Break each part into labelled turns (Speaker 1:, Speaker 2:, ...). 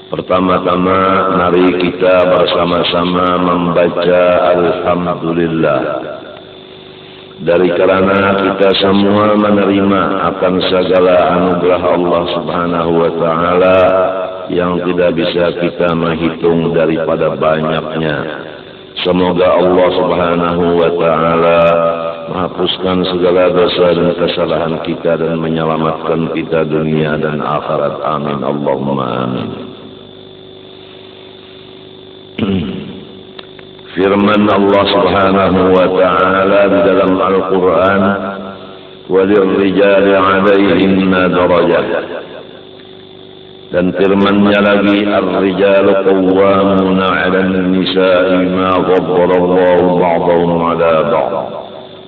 Speaker 1: Pertama-tama mari kita bersama-sama membaca Alhamdulillah. Dari karena kita semua menerima akan segala anugerah Allah Subhanahu wa Ta'ala yang tidak bisa kita menghitung daripada banyaknya. Semoga Allah Subhanahu wa Ta'ala menghapuskan segala dosa dan kesalahan kita dan menyelamatkan kita dunia dan akhirat. Amin Allahumma amin. Firman Allah Subhanahu wa Ta'ala di dalam Al-Quran, وَلِلْرِجَالِ عَلَيْهِنَّ دَرَجَةٌ. Dan firman-Nya lagi, "Ar-rijalu qawwamuna 'alan nisa'i ma faddala Allahu ba'dahum 'ala ba'd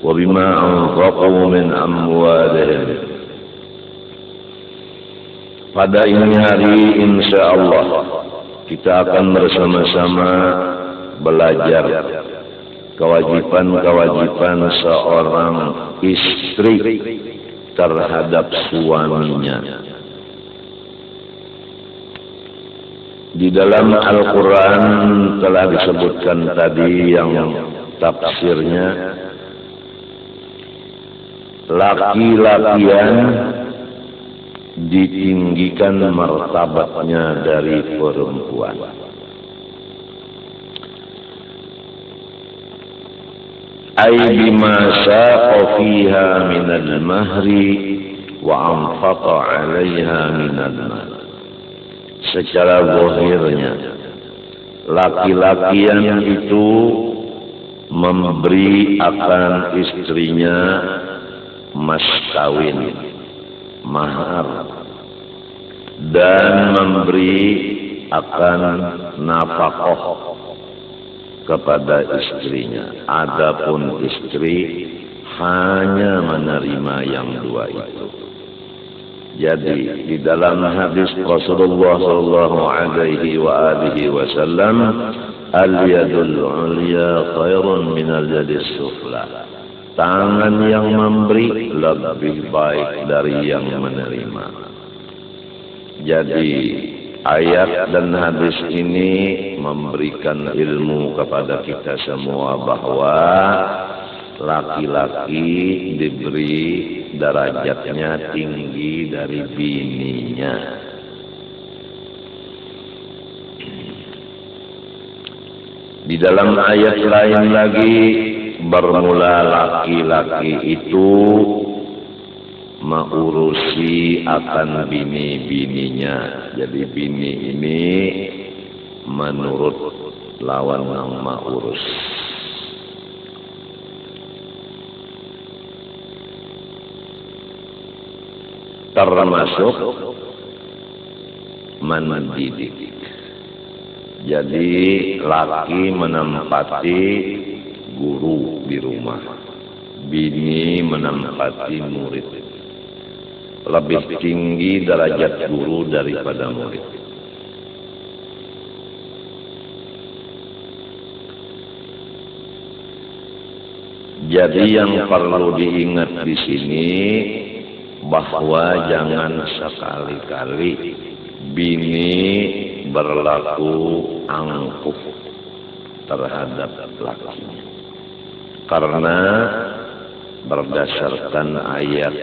Speaker 1: wa bima anfaqu min amwalihim." Pada ini hari insyaallah kita akan bersama-sama belajar kewajiban-kewajiban seorang istri terhadap suaminya. Di dalam Al-Quran telah disebutkan tadi yang tafsirnya, laki-lakian ditinggikan martabatnya dari perempuan. Ay bima saqa fiha minal mahri wa anfaqa 'alaiha minal mal. Secara zahirnya laki-lakian itu memberi akan istrinya mas kawin, mahar, dan memberi akan nafkah kepada istrinya. Adapun istri hanya menerima yang dua itu. Jadi di dalam hadis Rasulullah sallallahu alaihi wa alihi wasallam, al-yadul 'ulya khairun minal yadis sufla. Tangan yang memberi lebih baik dari yang menerima. Jadi ayat dan hadis ini memberikan ilmu kepada kita semua bahwa laki-laki diberi derajatnya tinggi dari bininya. Di dalam ayat lain lagi, bermula laki-laki itu mengurusi akan bini-bininya. Jadi bini ini menurut lawan yang mengurus. Termasuk mendidik. Jadi laki menempati guru di rumah, bini menempati murid. Lebih tinggi derajat guru daripada murid. Jadi yang perlu diingat di sini bahwa jangan sekali-kali bini berlaku angkuh terhadap lakinya. Karena berdasarkan ayat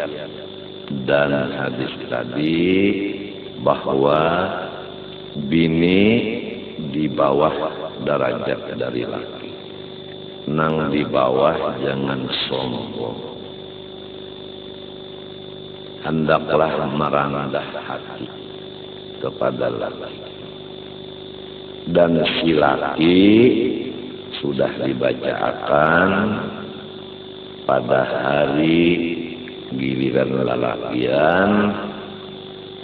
Speaker 1: dan hadis tadi bahwa bini di bawah derajat dari laki. Nang di bawah jangan sombong. Hendaklah merendah hati kepada laki. Dan si laki sudah dibacakan pada hari giliran lelakian,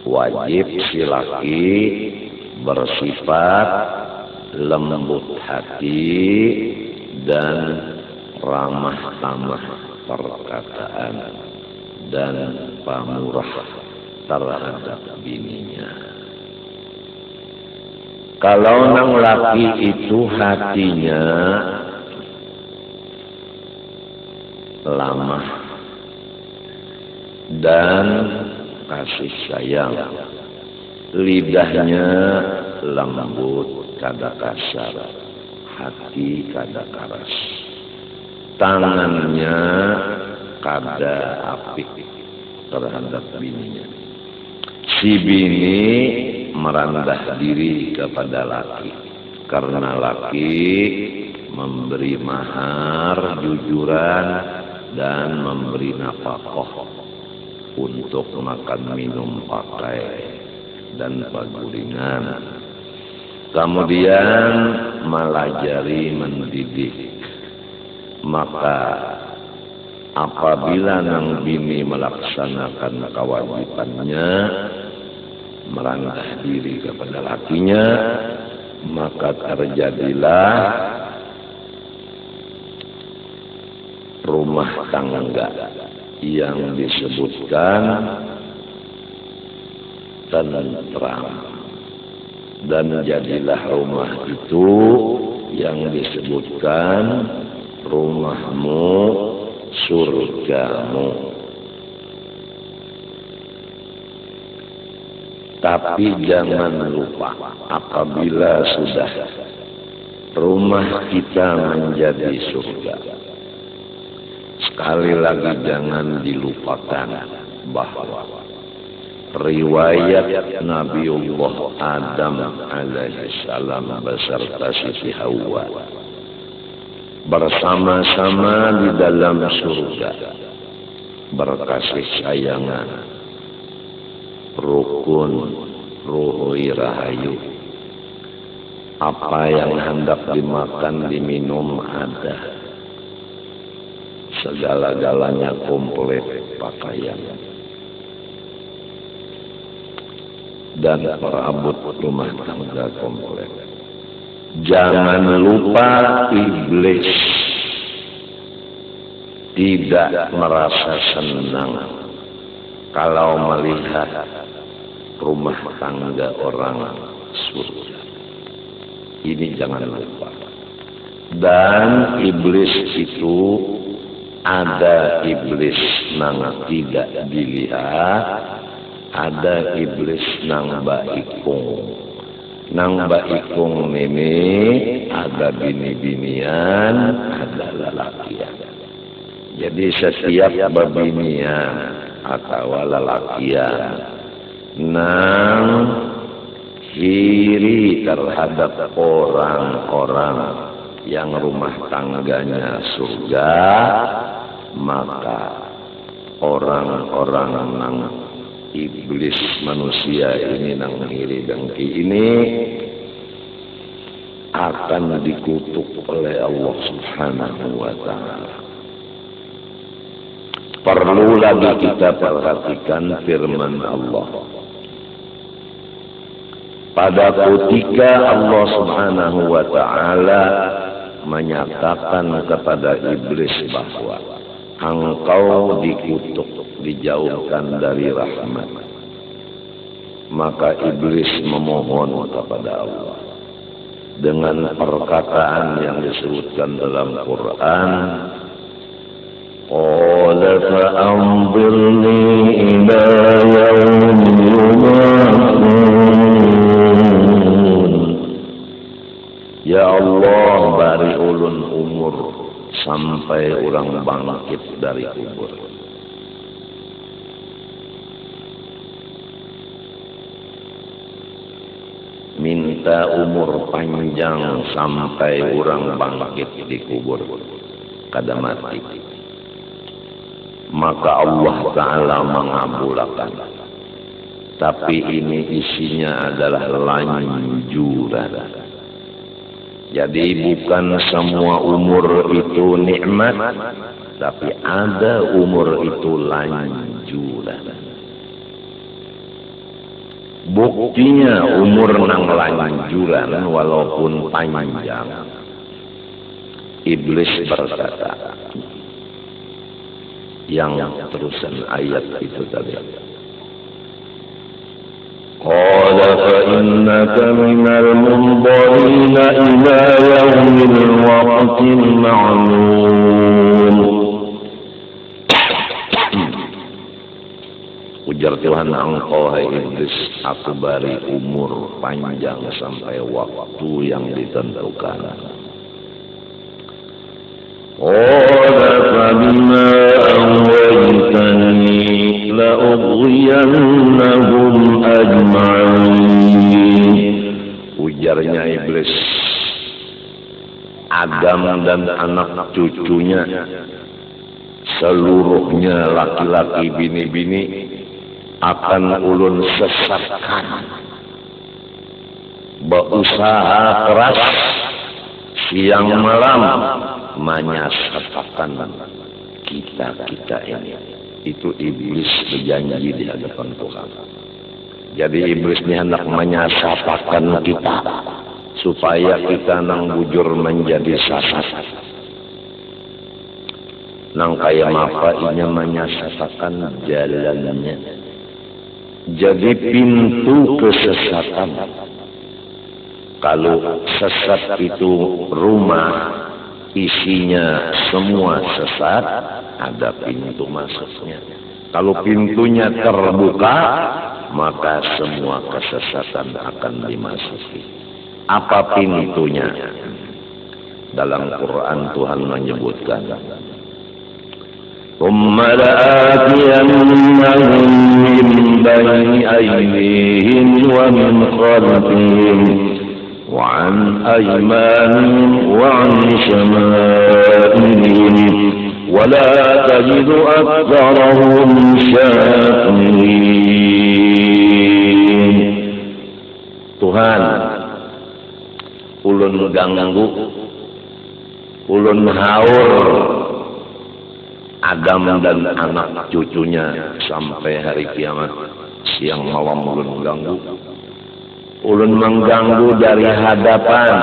Speaker 1: wajib si laki bersifat lembut hati dan ramah tamah perkataan dan pamurah terhadap bininya. Kalau nang laki itu hatinya lamah dan kasih sayang, lidahnya lembut kada kasar, hati kada keras, tangannya kada apik terhadap bininya. Si bini merendah diri kepada laki, karena laki memberi mahar jujuran dan memberi nafkah untuk makan minum pakai dan paguringan. Kemudian melajari mendidik. Maka apabila nang bini melaksanakan kewajibannya merendah diri kepada lakinya, maka terjadilah rumah tangga yang disebutkan tentram, dan jadilah rumah itu yang disebutkan rumahmu surgamu. Tapi jangan lupa, apabila sudah rumah kita menjadi surga, sekali lagi jangan dilupakan bahwa riwayat Nabiullah Adam alaihi salam beserta Siti Hawa bersama-sama di dalam surga berkasih sayangan, rukun, ruhi rahayu. Apa yang hendak dimakan, diminum ada, segala-galanya komplit, pakaian dan perabot rumah tangga komplit. Jangan lupa iblis tidak merasa senang kalau melihat rumah tangga orang surga. Ini jangan lupa. Dan iblis itu ada iblis nang tidak dilihat, ada iblis nang baikung. Nang baikung ini ada bini-binian, ada lelakian. Jadi setiap babinian atau lelakian nang iri terhadap orang-orang yang rumah tangganya surga, maka orang-orang nang iblis manusia ini nang iri dengki ini akan dikutuk oleh Allah Subhanahu wa ta'ala. Perlu lagi kita perhatikan firman Allah. Pada ketika Allah Subhanahu wa ta'ala menyatakan kepada iblis bahwa engkau dikutuk, dijauhkan dari rahmat, maka iblis memohon kepada Allah dengan perkataan yang disebutkan dalam Quran, qala fa'anzirni ila yaumi yub'atsun. Ya Allah, bari ulun umur sampai orang bangkit dari kubur. Minta umur panjang sampai orang bangkit di kubur kada mati. Maka Allah Ta'ala mengabulkan. Tapi ini isinya adalah lanjuran. Jadi bukan semua umur itu nikmat, tapi ada umur itu lanjuran. Buktinya umur nang lanjuran walaupun panjang. Iblis berkata, yang terusan ayat itu tadi, qala fa innaka minal munzarina ila yaumil waqtil ma'lum. Ujar Tuhan, engkau hai iblis, aku beri umur panjang sampai waktu yang ditentukan. Qala fabima aghwaytani la'ughwiyannahum ajma'in. Ujarnya iblis, Adam dan anak cucunya, seluruhnya laki-laki bini-bini, akan ulun sesatkan. Berusaha keras siang malam menyesatkan kita ini. Itu iblis berjanji di hadapan Tuhan. Jadi iblis ini hendak menyesatkan kita supaya kita nang bujur menjadi sesat. Nang kaya mapa inya menyesatkan jalannya. Jadi pintu kesesatan. Kalau sesat itu rumah, isinya semua sesat, ada pintu masuknya. Kalau pintunya terbuka, maka semua kesesatan akan dimasuki. Apa pintunya? Dalam Quran Tuhan menyebutkan, ثم لآتينهم من بين أيديهم ومن خلفهم وعن أيمانهم وعن شمائلهم ولا تجد أكثرهم شاكرين. Tuhan, ulun ganggu, ulun haur Adam dan anak cucunya sampai hari kiamat. Siang malam ulun ganggu. Ulun mengganggu dari hadapan,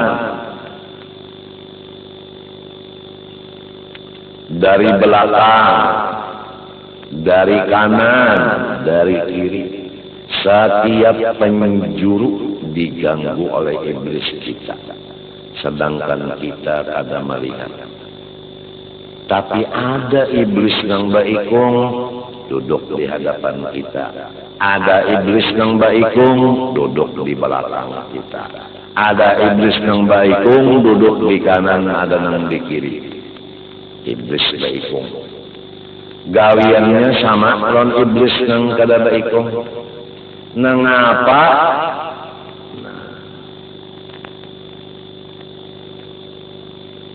Speaker 1: dari belakang, dari kanan, dari kiri. Setiap penjuru diganggu oleh iblis kita. Sedangkan kita kada melihat. Tapi ada iblis yang baikung duduk di hadapan kita. Ada iblis yang baikung duduk di belakang kita. Ada iblis yang baikung duduk di kanan, ada yang di kiri. Iblis baikung. Gawiannya sama lawan iblis yang kada baikung. Nangapa?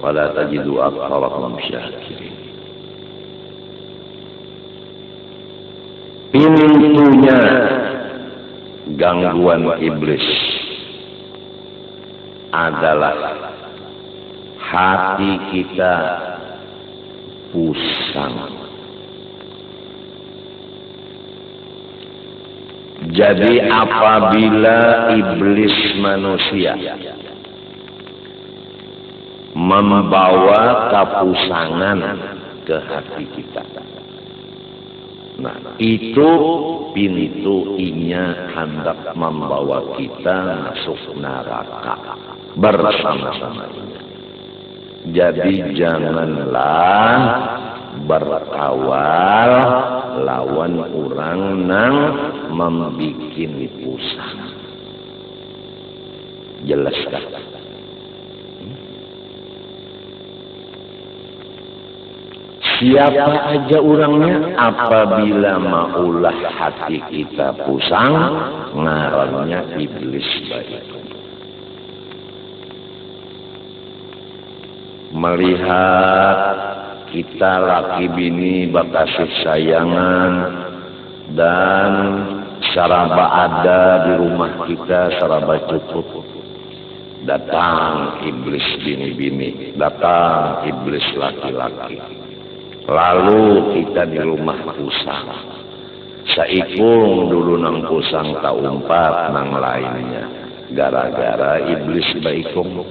Speaker 1: Wala tajidu aktsarahum syakirin. Pintunya gangguan iblis adalah hati kita pusang. Jadi apabila iblis manusia membawa kepusangan ke hati kita, nah itu pintu inya hendak membawa kita masuk neraka bersama-sama. Jadi janganlah berkawal lawan orang nang membikin pusing. Jelas tak? Siapa aja orangnya, apabila maulah hati kita pusang, ngarannya iblis baik. Melihat kita laki bini bakasih sayangan dan saraba ada di rumah kita, saraba cukup. Datang iblis bini-bini, datang iblis laki-laki. Lalu kita di rumah pusang. Saikung dulu nang pusang tak umpat nang lainnya. Gara-gara iblis baikung.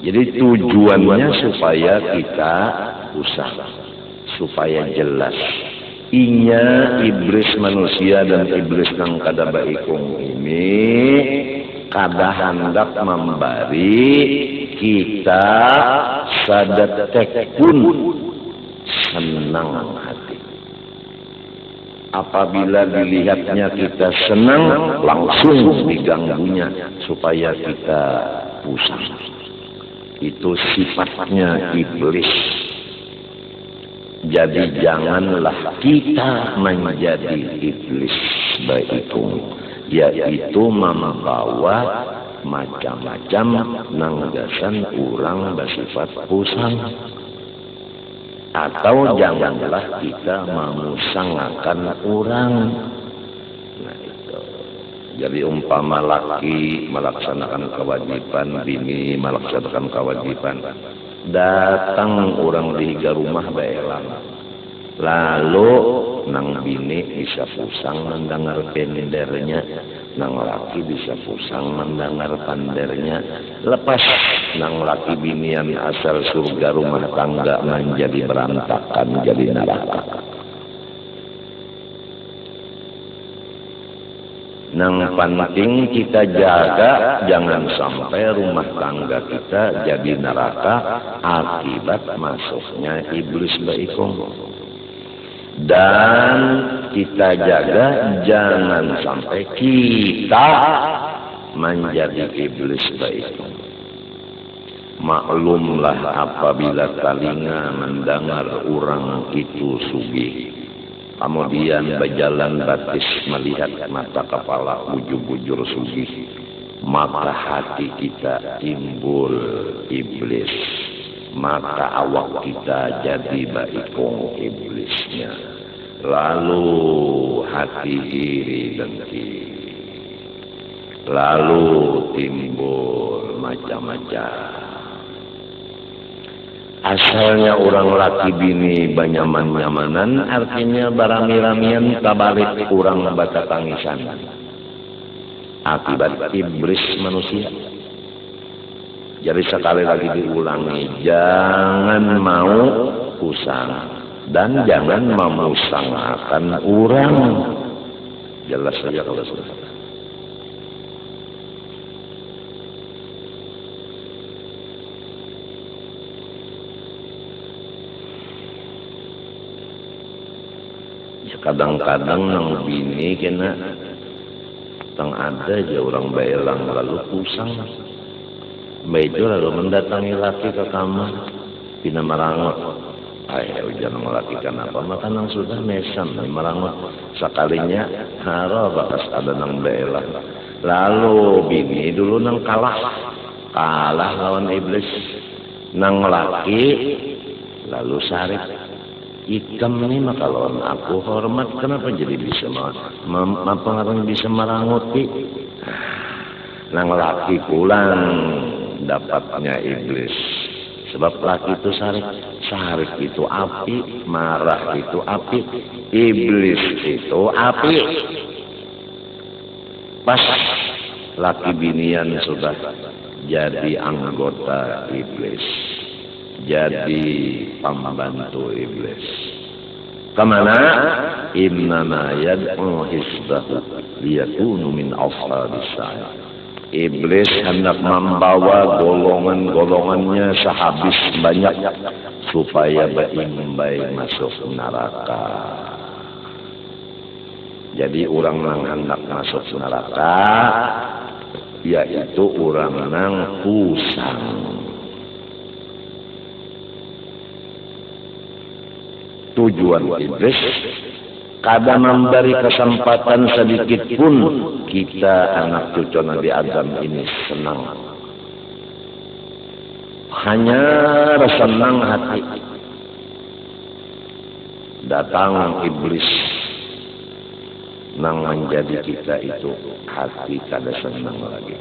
Speaker 1: Jadi tujuannya supaya kita pusang. Supaya jelas. Inya iblis manusia dan iblis nang kada baikung ini kada hendak memberi kita sadetek pun senang hati. apabila dilihatnya kita senang, langsung diganggunya supaya kita pusing. Itu sifatnya iblis. Jadi janganlah kita menjadi iblis baikung, yaitu membawa macam-macam nanggasan orang bersifat pusang. Atau janganlah kita memusangakan orang. Nah itu. Jadi umpama laki melaksanakan kewajiban, bini melaksanakan kewajiban, datang orang dihiga rumah baelang, lalu nang bini bisa pusang mendengar pendernya, nang laki bisa pusang mendengar pandernya. Lepas nang laki binian asal surga rumah tangga menjadi berantakan, jadi neraka. Nang penting kita jaga jangan sampai rumah tangga kita jadi neraka akibat masuknya iblis baikung. Dan kita jaga jangan sampai kita menjadi iblis baikung. Maklumlah apabila telinga mendengar orang itu sugih, kemudian berjalan batis melihat mata kepala bujur-bujur sugih, maka hati kita timbul iblis, maka awak kita jadi baikung iblisnya. Lalu hati iri dengki, lalu timbul macam-macam. Asalnya orang laki bini banyaman-nyamanan, artinya barami-ramian kabalik kurang baca tangisan. Akibat iblis manusia. Jadi sekali lagi diulangi, jangan mau usang dan jangan memusangakan orang. Jelas saja kalau sudah. Kadang-kadang nang bini kena tang ada aja orang baelang lalu pusang. Bejo lalu mendatangi laki ke kamar, pina marangot. Ayo jangan melakukan apa, maka nang sudah mesam marangot. Sekalinya haro bakas ada nang baelang. Lalu bini dulu nang kalah lawan iblis. Nang laki lalu sarik. Ikam ini maka lawan aku hormat, kenapa jadi bisa mempengaruhi bisa meranguti? Nang laki pulang dapatnya iblis. Sebab laki itu sarik itu api, marah itu api, iblis itu api. Pas laki binian sudah jadi anggota iblis, jadi pembantu iblis. Kemana? Innama yad'u hisbahu liyakunu min ashabis sa'ir. Iblis hendak membawa golongan-golongannya sehabis banyak supaya berimbai masuk neraka. Jadi orang yang hendak masuk neraka yaitu orang yang pusang. Tujuan iblis kada memberi kesempatan sedikit pun kita anak cucu Nabi Adam ini senang. Hanya senang hati. Datang iblis nang menjadi kita itu hati kada senang lagi.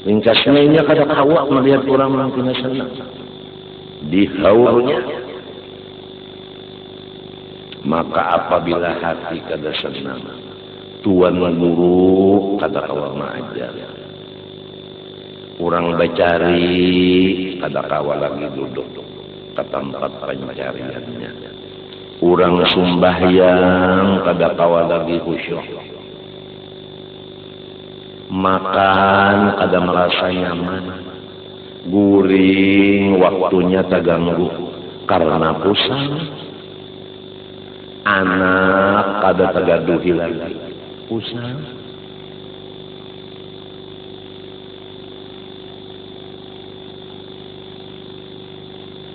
Speaker 1: Ringkasnya ini kada kawak melihat orang yang tidak senang. Dihaurnya. Maka apabila hati kada senang, tuan guru kada kawal mengajar. Orang bacari kada kawal lagi duduk ke tempat pencariannya. Orang sembahyang kada kawal lagi khusyuk. Makan kada merasa nyaman. Guring waktunya terganggu karena pusing. anak kada tagaduhi lagi pusang.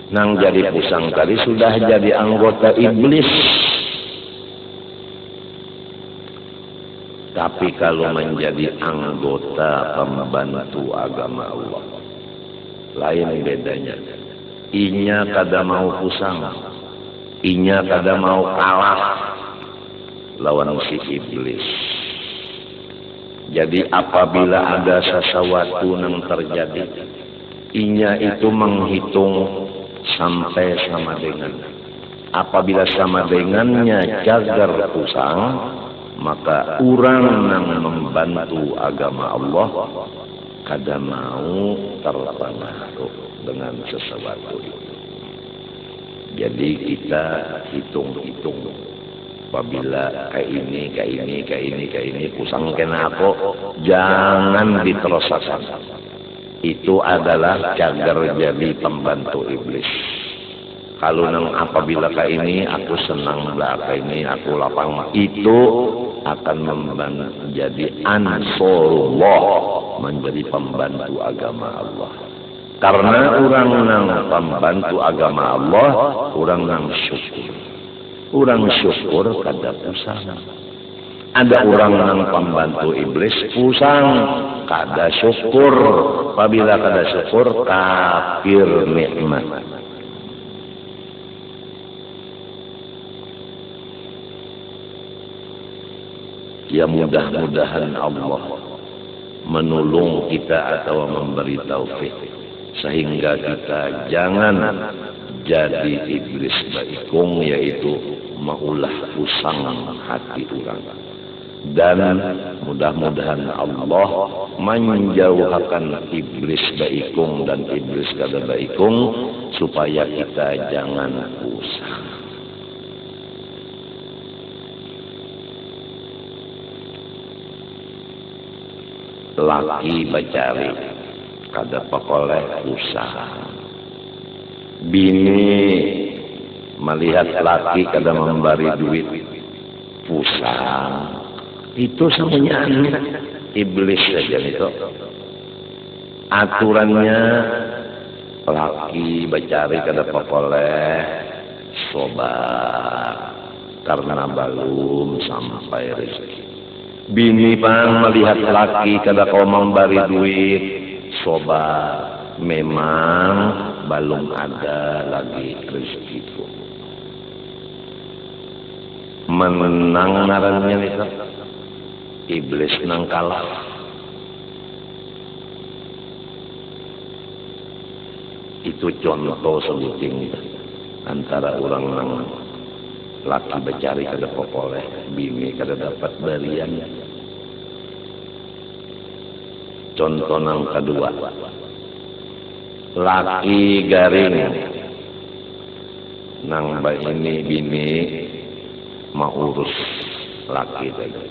Speaker 1: Nang jadi pusang tadi sudah jadi anggota iblis. Tapi kalau menjadi anggota pembantu agama Allah, lain bedanya. Inya kada mau pusang, inya kada mau kalah lawan si iblis. Jadi apabila ada sesuatu yang terjadi, inya itu menghitung sampai sama dengan. Apabila sama dengannya jagar pusang, maka orang yang membantu agama Allah kada mau terpengaruh dengan sesuatu itu. Jadi kita hitung-hitung. Apabila kayak ini pusang kena aku, jangan diterusakan. Itu adalah cagar jadi pembantu iblis. Kalau nang apabila kayak ini aku senang lah, kayak ini aku lapang, itu akan menjadi ansarullah, menjadi pembantu agama Allah. Karena orang nang pembantu agama Allah, orang nang syukur. Orang syukur kada pusang. Ada orang nang pembantu iblis pusang, kada syukur. Apabila kada syukur, kafir nikmat. Ya mudah-mudahan Allah menolong kita atau memberi taufik sehingga kita jangan jadi iblis baikung, yaitu maulah pusang hati orang. Dan mudah-mudahan Allah menjauhkan iblis baikung dan iblis kada baikung supaya kita jangan pusang. Laki bacari kada pakoleh pusang. Bini melihat laki kada memberi duit pusang. Itu semuanya iblis saja itu. Aturannya laki bacari kada pakoleh sobat karena belum sampai rezeki. Bini pang melihat laki kada kau memberi duit, sobat memang belum ada lagi rezekiku. Menang ngarannya itu, iblis nang kalah. Itu contoh sebuting antara orang nang laki becari kada popoleh, bini kada dapat barian. Contoh nang kedua, laki garing nang ini bini mau urus laki tadi,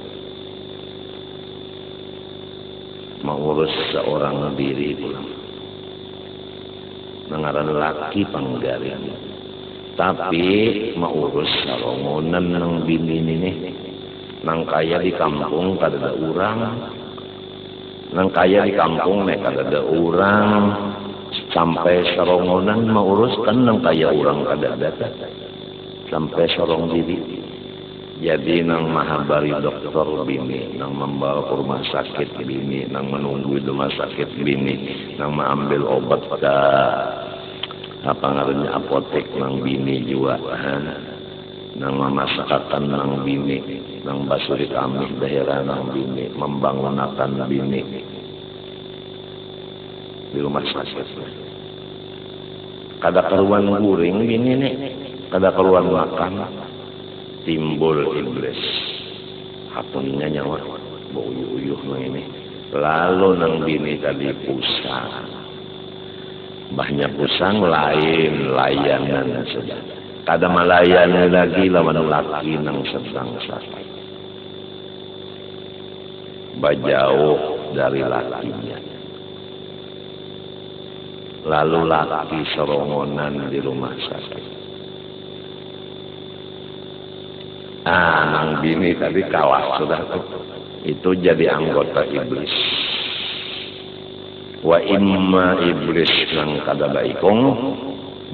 Speaker 1: mau urus seorang diri pulang. Nangaran laki panggaring, tapi mau urus sarongonan nang bini ini, nang kaya di kampung kada ada orang. Nang kaya di kampung mereka ada orang sampai serongonan menguruskan nang kaya orang kada ada sampai sorong diri. Jadi nang mahabari dokter bini, nang membawa ke rumah sakit bini, nang menunggu di rumah sakit bini, nang mengambil obat ke apa ngarannya apotek nang bini juga, nang memasakkan nang bini, nang basuri kami daerah nang bini, membangunakan bini di rumah sakit. Kada keruan guring bini nih, kada keruan makan, timbul iblis. Hatunnya nyawa, bau uyuh nang ini. Lalu nang bini tadi pusang, banyak pusang lain layanan saja. Kada melayani lagi lawan laki nang sedang sakit. Bajauh dari lakinya. Lalu laki serongonan di rumah sakit. Nang bini tadi kalah sudah tuh. Itu jadi anggota iblis. Wa imma iblis nang kada baikong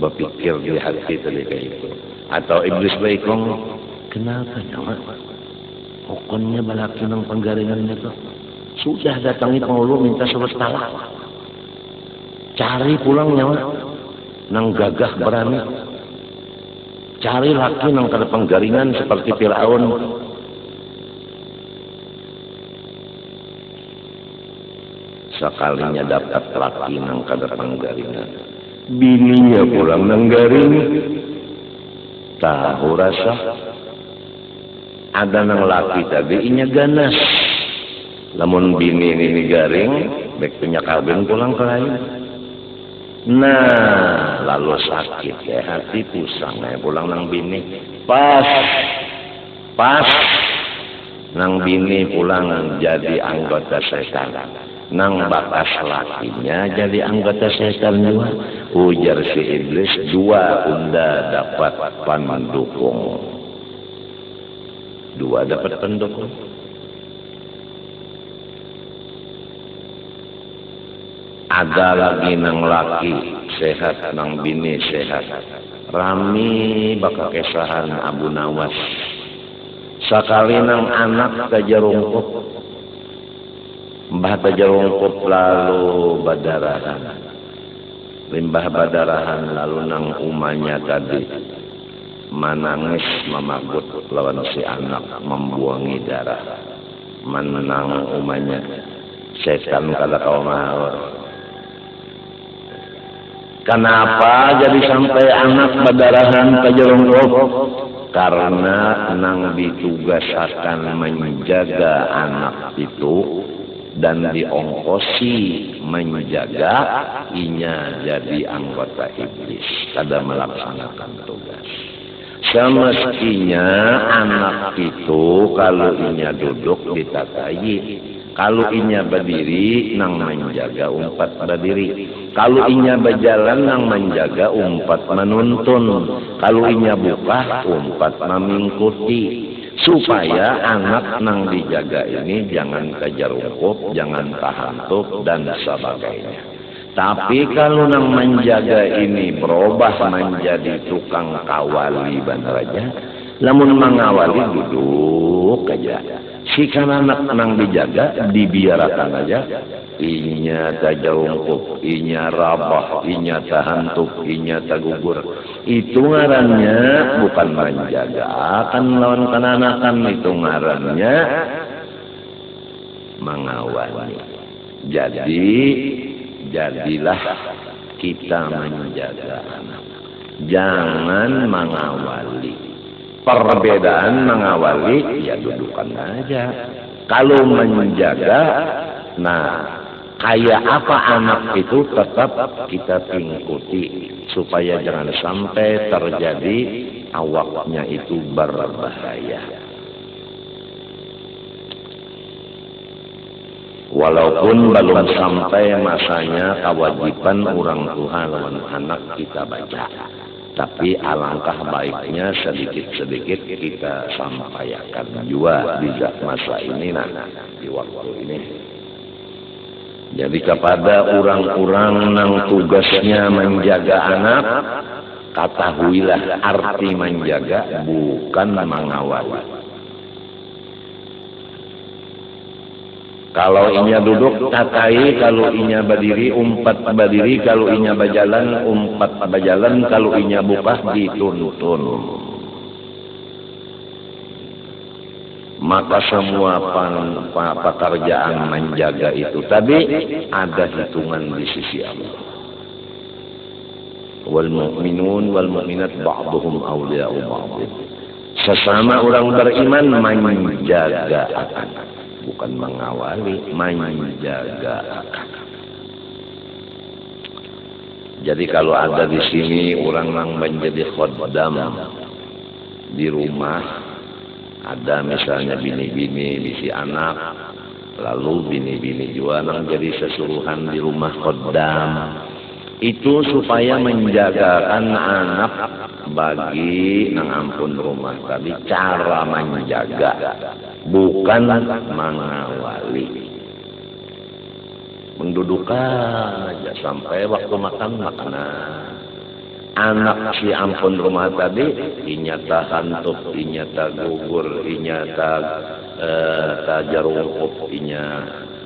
Speaker 1: berpikir di hati tadi kayak itu. Atau iblis baikong kenapa nyawa? Hukumnya balaki nang penggaringannya tuh. Sudah datangi penghulu minta surat talak. Cari pulang nyawa nang gagah berani. Cari laki nang kada penggaringan seperti Firaun. Sekalinya dapat laki nang kada penggaringan, bininya pulang nang garing. Tahu rasa ada nang laki tadi inya ganas. Lamun bini ini garing, baik punya kawin pulang ke lain. Nah, lalu sakit ya hati pusang pulang nang bini. Pas nang bini pulang jadi anggota setan. Nang bakas lakinya jadi anggota setan juga. Ujar si iblis, dua unda dapat pendukung. Dua dapat pendukung. Ada lagi nang laki sehat, nang bini sehat. Rami bakal kesahan Abu Nawas. Sekali nang anak kajarungkut. Mbah tajarungkut lalu badarahan. Limbah badarahan lalu nang umanya tadi menangis memagut lawan si anak membuangi darah. Menang umanya setan kada kau mahor. Kenapa jadi sampai anak badarahan tajarungkut? Karena nang ditugaskan menjaga anak itu dan diongkosi menjaga inya jadi anggota iblis kada melaksanakan tugas. Semestinya anak itu kalau inya duduk ditatai, kalau inya berdiri nang menjaga umpat berdiri, kalau inya berjalan nang menjaga umpat menuntun, kalau inya buka umpat memingkuti. Supaya anak nang dijaga ini jangan kejerungkup, jangan tahantuk dan sebagainya. Tapi kalau nang menjaga ini berubah menjadi tukang kawali benar aja, lamun mengawali duduk aja. Si kan anak nang dijaga dibiarkan aja, inya tajungkup, inya rabah, inya tahantuk, inya tagugur. Itu ngarannya bukan menjaga, akan lawan kananakan itu ngarannya mengawali. Jadi jadilah kita menjaga anak, jangan mengawali. Perbedaan mengawali ya dudukan aja. Kalau menjaga, nah kayak apa anak itu tetap kita ikuti supaya jangan sampai terjadi awaknya itu berbahaya. Walaupun belum sampai masanya kewajiban orang tua lawan anak kita baca. Tapi alangkah baiknya sedikit-sedikit kita sampaikan juga di masa ini, di waktu ini. Jadi kepada orang-orang yang tugasnya menjaga anak, ketahuilah arti menjaga bukan mengawali. Kalau inya duduk tatai, kalau inya berdiri umpat berdiri, kalau inya berjalan umpat berjalan, kalau inya buka dituntun. Maka semua pekerjaan menjaga itu tadi ada hitungan di sisi Allah. Wal mu'minun wal mu'minat ba'duhum awliya'u ba'd. Sesama orang beriman menjaga akan, bukan mengawali, menjaga. Jadi kalau ada di sini orang yang menjadi khodam di rumah, ada misalnya bini-bini, bisi anak, lalu bini-bini juga yang jadi sesuruhan di rumah khodam. Itu supaya menjagakan anak bagi nang ampun rumah tadi, cara menjaga, bukan mengawali. Mendudukan aja sampai waktu makan makanan. Anak si ampun rumah tadi, inyata hantuk, inyata gugur, inyata tajarungkup, inya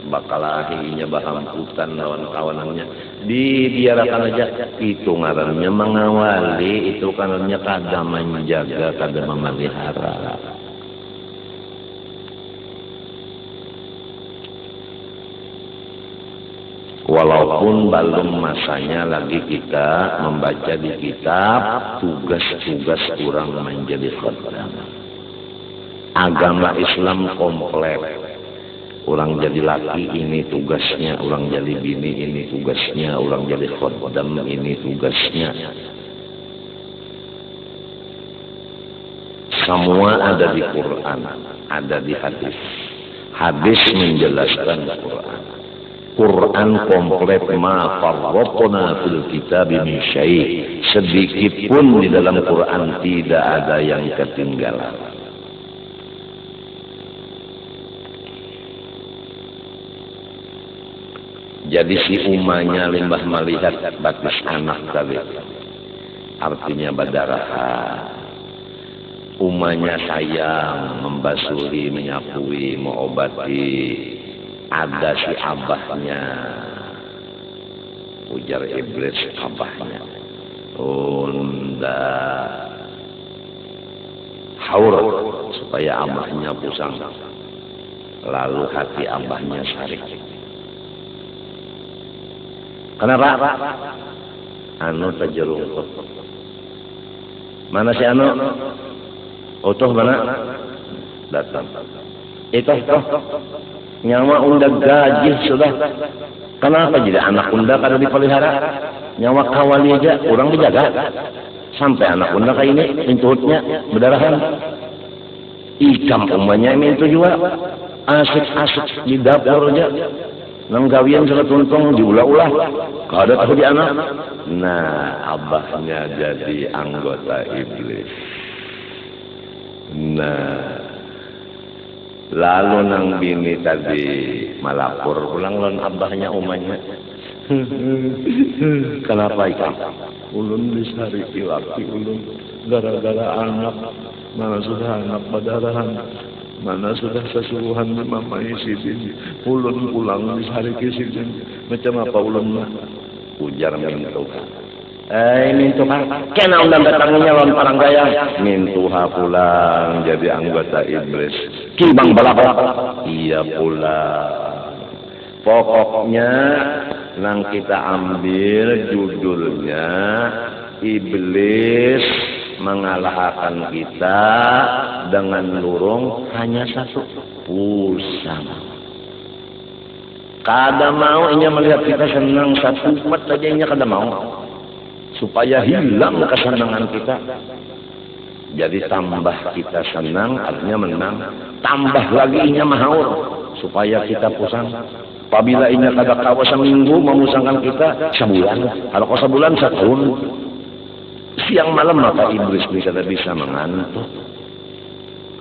Speaker 1: bakalahi, inya bahamputan lawan kawanannya. Dibiarkan aja, itu ngarannya mengawali, itu karenanya kada menjaga, kada memelihara. Walaupun belum masanya lagi kita membaca di kitab tugas-tugas orang menjadi khatam. Agama Islam komplit. Orang jadi laki ini tugasnya, orang jadi bini ini tugasnya, orang jadi khatam ini tugasnya. Semua ada di Quran, ada di hadis. Hadis menjelaskan Quran. Quran komplit, ma farratna fil kitab min syai'. Sedikit pun di dalam Quran tidak ada yang ketinggalan. Jadi si umanya limbah melihat batis anak tadi, artinya badaraha. Umanya sayang, membasuri, menyapui, mengobati. Ada si abahnya, ujar iblis abahnya, unda haur supaya abahnya pusang, lalu hati abahnya sarik. Kenapa? Anu tajerungkut. Mana si anu? Utuh mana? Datang. Itu. Nyawa unda gaji sudah. Kenapa jadi anak unda kada dipelihara? Nyawa kawali aja orang dijaga. Sampai anak unda kayak ini intuhutnya berdarahan. Ikam umanya itu juga asik-asik di dapur aja. Nang gawian sudah tuntung diulah-ulah. Kada tahu di anak. Nah, abahnya jadi anggota iblis. Nah, lalu nang bini tadi malapor pulang lawan abahnya umanya. Kenapa ikam? Ulun disariki laki ulun gara-gara anak. Mana sudah anak badarahan, mana sudah sesuruhan mamai sidin. Ulun pulang disariki sidin. Macam apa ulun? Ujar mintuha. Mintuha. Kena undang datangnya lawan parang gaya. Mintuha pulang jadi anggota iblis. Kibang balap. Iya pulang. Pokoknya nang kita ambil judulnya iblis mengalahkan kita dengan lurung hanya satu, pusang. Kada mau inya melihat kita senang satu umat saja inya kada mau. Supaya hilang kesenangan kita. Jadi tambah kita senang artinya menang. Tambah lagi inya mahaur supaya kita pusang. Apabila inya kada kawa seminggu memusangkan kita sebulan. Kalau kau sebulan setahun. Siang malam maka iblis kada bisa mengantuk.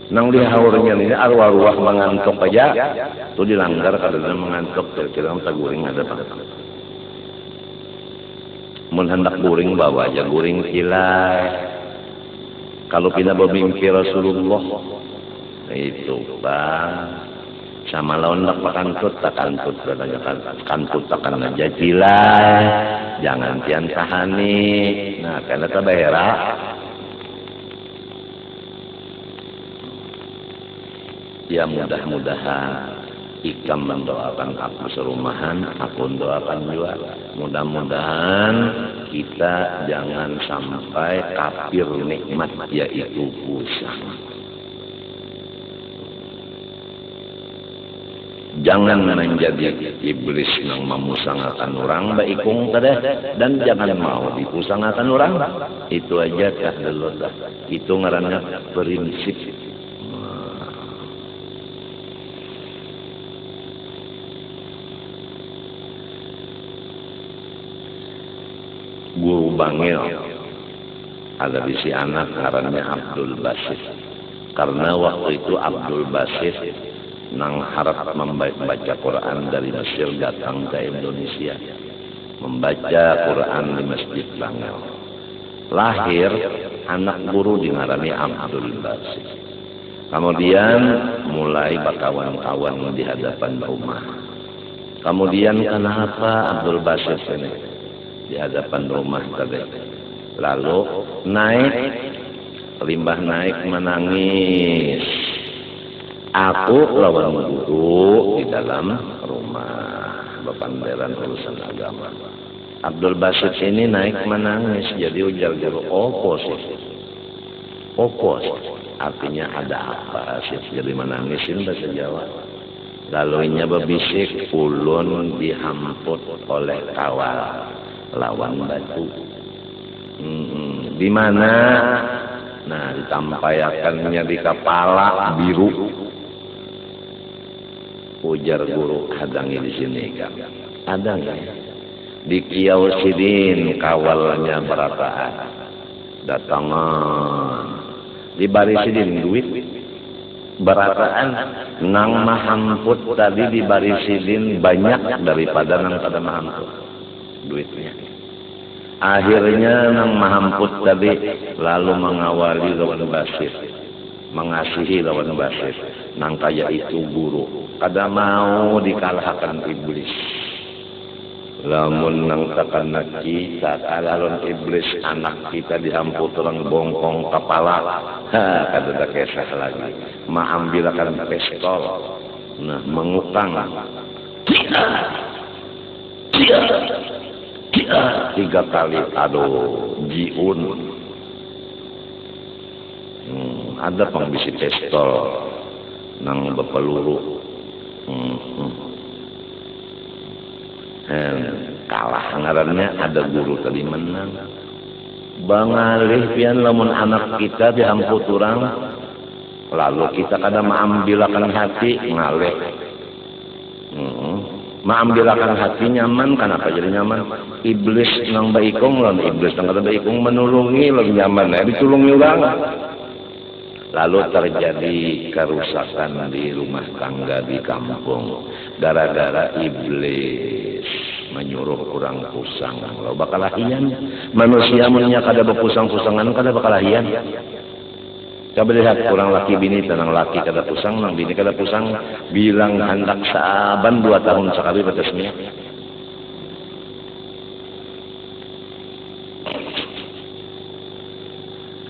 Speaker 1: Nang dihaurnya ini arwah-arwah mengantuk aja. Itu dilanggar kada mengantuk. Kira-kira taguring ada apa? Mun hendak guring bawa aja guring kilai. Kalau kita bermimpi Rasulullah itu bang sama lawan nak kantut tak kantut katanya kantut takkan aja kilai. Jangan tian sahani. Nah karena tabera. Ya mudah-mudahan ikam mendoakan aku serumahan, aku mendoakan juga. Mudah-mudahan kita jangan sampai kafir nikmat yaitu pusang. Jangan menjadi iblis yang memusangakan orang baikung tadi dan jangan mau dipusangakan orang. Itu aja dulu dah. Itu ngarannya prinsip. guru bangil. Ada bisi anak ngarannya Abdul Basit. Karena waktu itu Abdul Basit nang harap membaca Quran dari Mesir datang ke Indonesia. Membaca Quran di Masjid Bangil. Lahir anak guru dingarani Abdul Basit. Kemudian mulai berkawan-kawan di hadapan rumah. Kemudian kenapa Abdul Basit ini di hadapan rumah tadi? Lalu naik, limbah naik menangis. Aku lawan guru di dalam rumah, bepanderan urusan agama. Abdul Basit ini naik menangis, jadi ujar guru opos. Opos, artinya ada apa sih? Jadi menangisin bahasa Jawa. Lalu nya berbisik, ulun dihamput oleh kawal lawan batu. Di mana? Nah, ditampayakannya di kepala biru. Ujar guru, hadangi di sini kan? Ada nggak? Di Kiau Sidin kawalnya berataan. Datangan. Di Barisidin duit. Berataan nang mahamput tadi di Barisidin banyak daripada nang kada mahamput duitnya. Akhirnya nang mahamput tadi lalu mengawali lawan Basit, mengasihi lawan Basit. Nang kaya itu guru, kada mau dikalahkan iblis. Lamun nang takana kita kalahon iblis, anak kita dihamput orang bongkong kepala, kada ada kesah lagi. Maambilakan pistol, nah mengutang. Dia 3 kali, aduh, jiun. Ada pengbisi pistol nang bepeluru. Kalah ngarannya ada guru tadi menang. Bangalih pian lamun anak kita dihamput urang, lalu kita kada maambilakan hati ngalih. Maambilakan hati nyaman, kenapa jadi nyaman? Iblis nang baikong lawan iblis nang kada baikong menulungi lawan nyaman, ditulungi urang. Lalu terjadi kerusakan di rumah tangga di kampung gara-gara iblis menyuruh kurang pusang. Lo bakal lahian. Manusia munya kada berpusang-pusangan kada bakal lahian. Coba lihat kurang laki bini tenang laki kada pusang, nang bini kada pusang, bilang hendak saban 2 tahun sekali batasnya.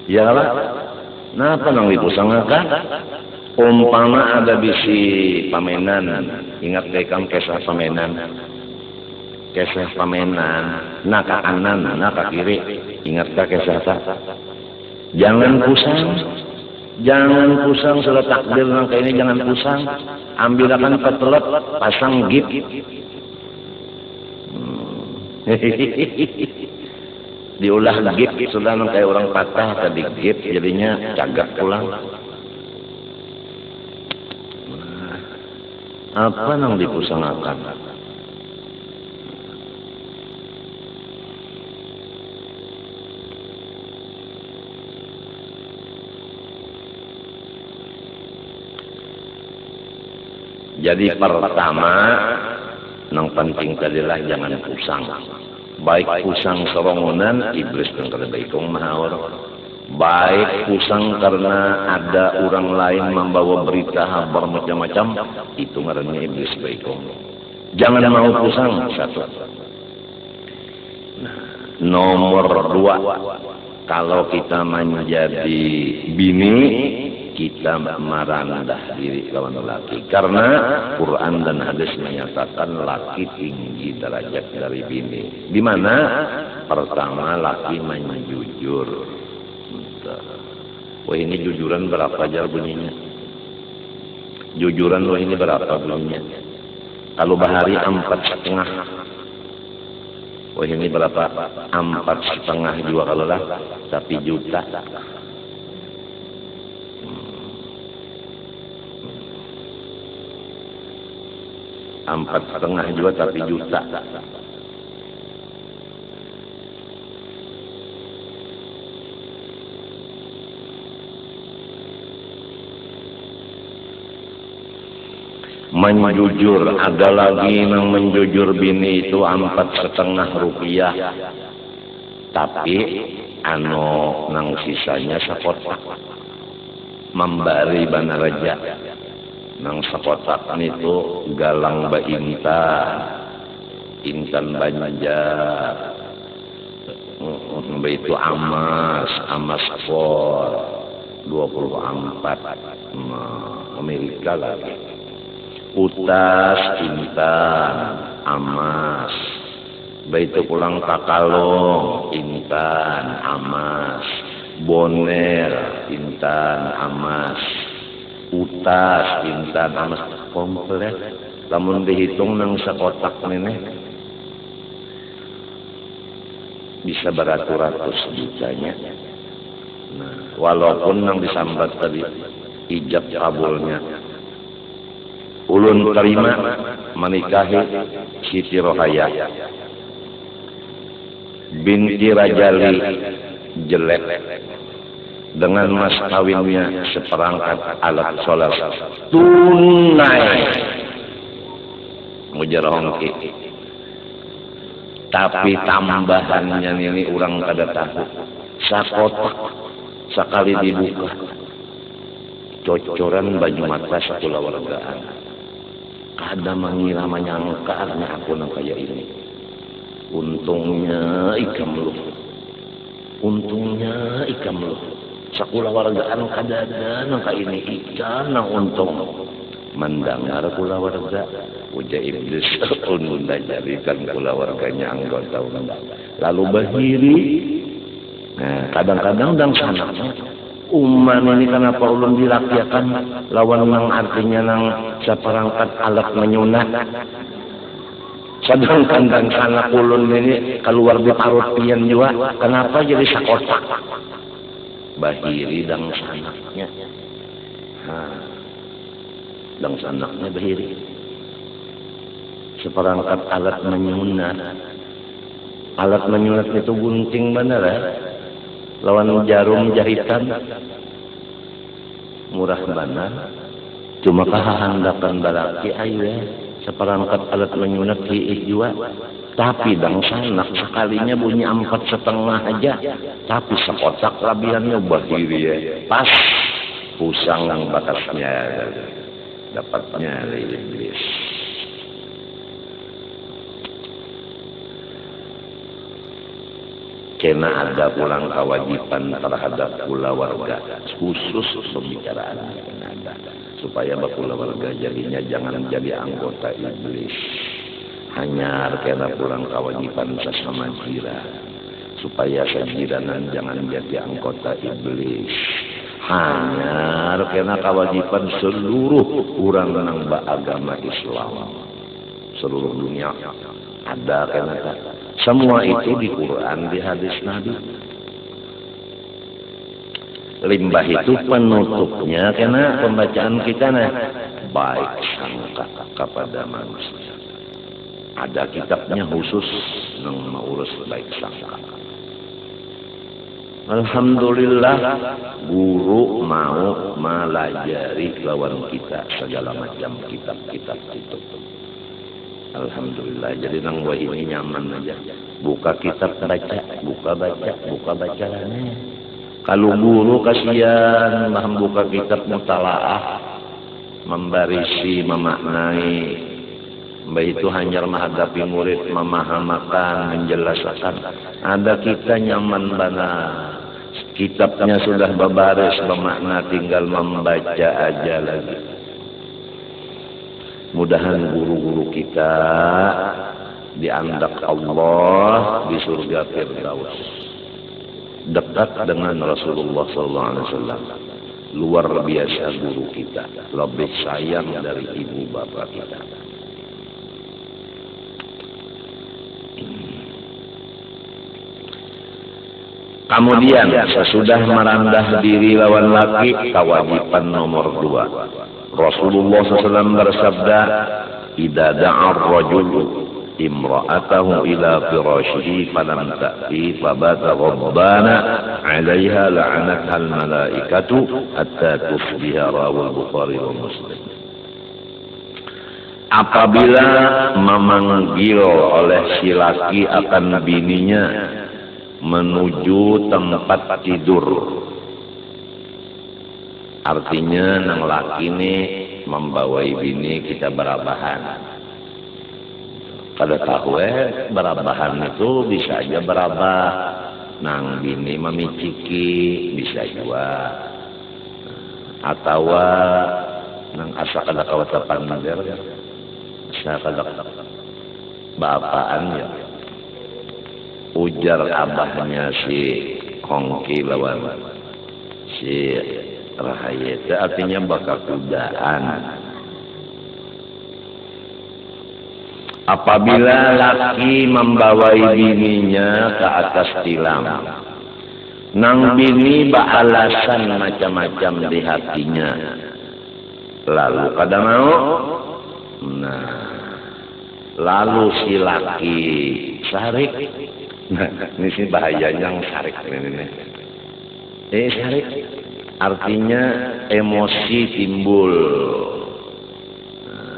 Speaker 1: Ya lah. Napa nang dipusangakan? Umpama ada bisi pamenan, ingat dekam kesah pamenan. Kesah pamenan, naka kanan, naka kiri, ingatkah kesah ta? Jangan pusang. Jangan pusang sudah takdir nang kayak ini, jangan pusang. Ambilkan petelot, pasang gip. Diulah gip sudah nang kayak orang patah tadi gip jadinya cagak pulang. Apa nang dipusangakan? Jadi pertama nang penting tadilah jangan pusang. Baik pusang sorongonan iblis nang kada baikong mahaor. Baik pusang karena ada orang lain membawa berita kabar macam-macam, itu ngarannya iblis baikong. Jangan mau pusang, satu. Nomor 2, kalau kita menjadi bini, kita merendah diri lawan laki. Karena Quran dan hadis menyatakan laki tinggi derajat dari bini. Di mana? Pertama, laki menjujur. Wah, ini jujuran berapa jar bunyinya? Jujuran wah ini berapa bunyinya? Kalau bahari 4,5. Wah ini berapa? 4,5 juga kalau lah. Tapi juta. 4,5 juga tapi juta. menjujur. Ada lagi yang menjujur bini itu 4,5 rupiah, tapi nang sisanya sakotak membari bana raja. Nang sakotak itu galang ba intan banjar, itu amas for 24 Amerika lagi. Utas intan amas, baitu pulang kakalong intan amas, boner intan amas, utas intan amas, komplit. Lamun dihitung nang sakotak nenek bisa beratus-ratus jutanya. Nah, walaupun nang disambat tadi ijab kabulnya, ulun terima menikahi Siti Rohaya binti Rajali jelek dengan mas kawinnya seperangkat alat sholat tunai mujarongki, tapi tambahannya ini orang kada tahu. Sakotak sekali dibuka cocoran baju mata sekolah wargaan. Kada mengira menyangka aku nang kaya ini. Untungnya ikam lu. Sekolah wargaan kada ada nang kaya ini ikan nang untung. Mendengar kula warga uja iblis unda jadikan kula warganya anggota unda. Lalu bahiri. Nah, kadang-kadang dang sanaknya uman ini kenapa ulun dilakyakan lawan nang artinya nang saperangkat alat menyunat. Sedangkan dan sanak ulun ini keluar di parut pian juga, kenapa jadi sakotak? Bahiri dang sanaknya. Dang sanaknya bahiri. Seperangkat alat menyunat. Alat menyunat itu gunting bener ya. Lawan jarum jahitan murah benar. Cuma kahandakan balaki ayo ya. Seperangkat alat menyunat hiih juga. Tapi dang sanak sekalinya bunyi 4,5 aja. Tapi sekotak labihannya bahiri ya. Pas pusang ng batasnya dapatnya iblis. Kena ada pulang kewajiban terhadap pula warga khusus pembicaraan ada supaya bakula warga jadinya jangan jadi anggota iblis. Hanya kena pulang kewajiban sesama jiran supaya sejiranan jangan jadi anggota iblis. Hanya kena kewajiban seluruh orang nang beragama Islam seluruh dunia ada kena. Semua itu di Quran, di hadis Nabi. Limbah itu penutupnya karena pembacaan kita baik sangka kepada manusia. Ada kitabnya khusus yang mengurus baik sangka. Alhamdulillah guru mau melajari lawan kita segala macam kitab-kitab itu. Alhamdulillah, jadi nang buah ini nyaman aja. Buka kitab buka baca lane. Kalau guru kasihan, buka kitab mutalaah, membarisi, memaknai. Mbak itu hanya menghadapi murid, memahamakan, menjelaskan. Ada kita nyaman benar. Kitabnya sudah berbaris, bermakna tinggal membaca aja lagi. Mudahan guru-guru kita diandak Allah di surga Firdaus, dekat dengan Rasulullah SAW. Luar biasa guru kita, lebih sayang dari ibu bapak kita. Kemudian sesudah merendah diri lawan laki, kewajiban nomor 2. Rasulullah SAW bersabda, "Idza da'a ar-rajulu imra'atahu ila firashihi falam ta'ti fabata ghadbana 'alayha la'anatha al-malaikatu hatta tusbiha." Rawahul Bukhari wa Muslim. apabila memanggil oleh si laki akan bininya menuju tempat tidur. Artinya nang laki ini membawai bini kita berabahan. Kada tahu berabahan itu bisa aja berabah nang bini memiciki bisa juga, atau nang asa kada kawatapan mader asa kada bapaan ya. Ujar abahnya si Kongki lawan si Rahaya itu artinya bakal kudaan. Apabila laki membawai bininya ke atas tilam, nang bini beralasan macam-macam di hatinya, lalu kada mau, nah lalu si laki sarik. Nah, ini sih bahayanya yang sarik ini. Sarik artinya emosi timbul.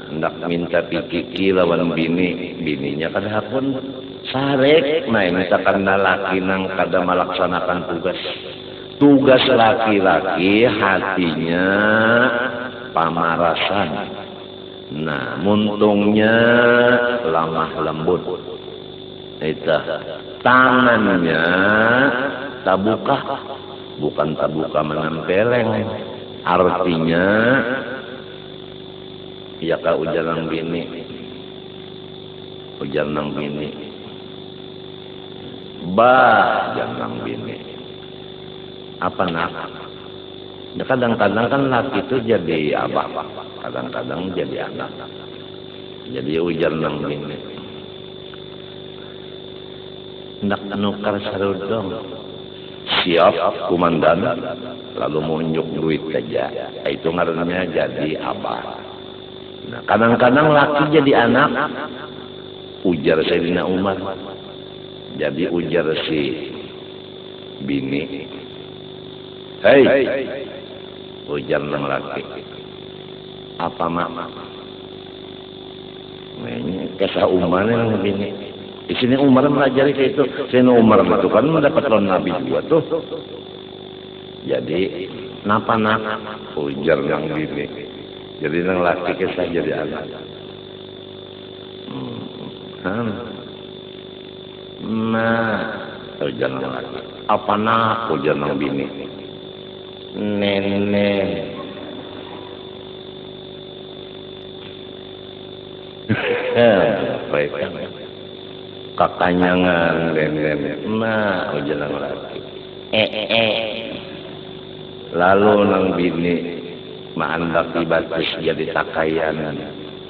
Speaker 1: Hendak minta pikiki lawan bininya kada pun sarik. Nah ini karena laki nang kada melaksanakan tugas laki-laki hatinya pamarasan. Nah muntungnya lemah lembut. Itu tangannya tabuka, bukan tabuka menempeleng. Artinya ya kau ujar nang bini, jangan nang bini. Apa nak? Ya kadang-kadang kan laki itu jadi abah, kadang-kadang jadi anak. Jadi ujar nang bini. Hendak nukar sarudong. Siap, komandan. Lalu munjuk duit saja. Itu ngarannya jadi abah. Nah, kadang-kadang laki jadi anak. Ujar Sayyidina Umar. Jadi ujar si bini. Hei, ujar nang laki. Apa mak? Ini kisah Umar nang bini. Di sini Umar melajari kayak itu. Sini Umar itu kan mendapat lawan Nabi juga tuh. Jadi napa nak? Ujar yang bini. Jadi nang laki kisah jadi anak. Ujar nang laki. Apa nak? Ujar nang bini. Nenek. Baik kan? Kakanyangan nenek. Nah, ujar nang laki. Lalu nang bini maandak dibatis jadi takayan.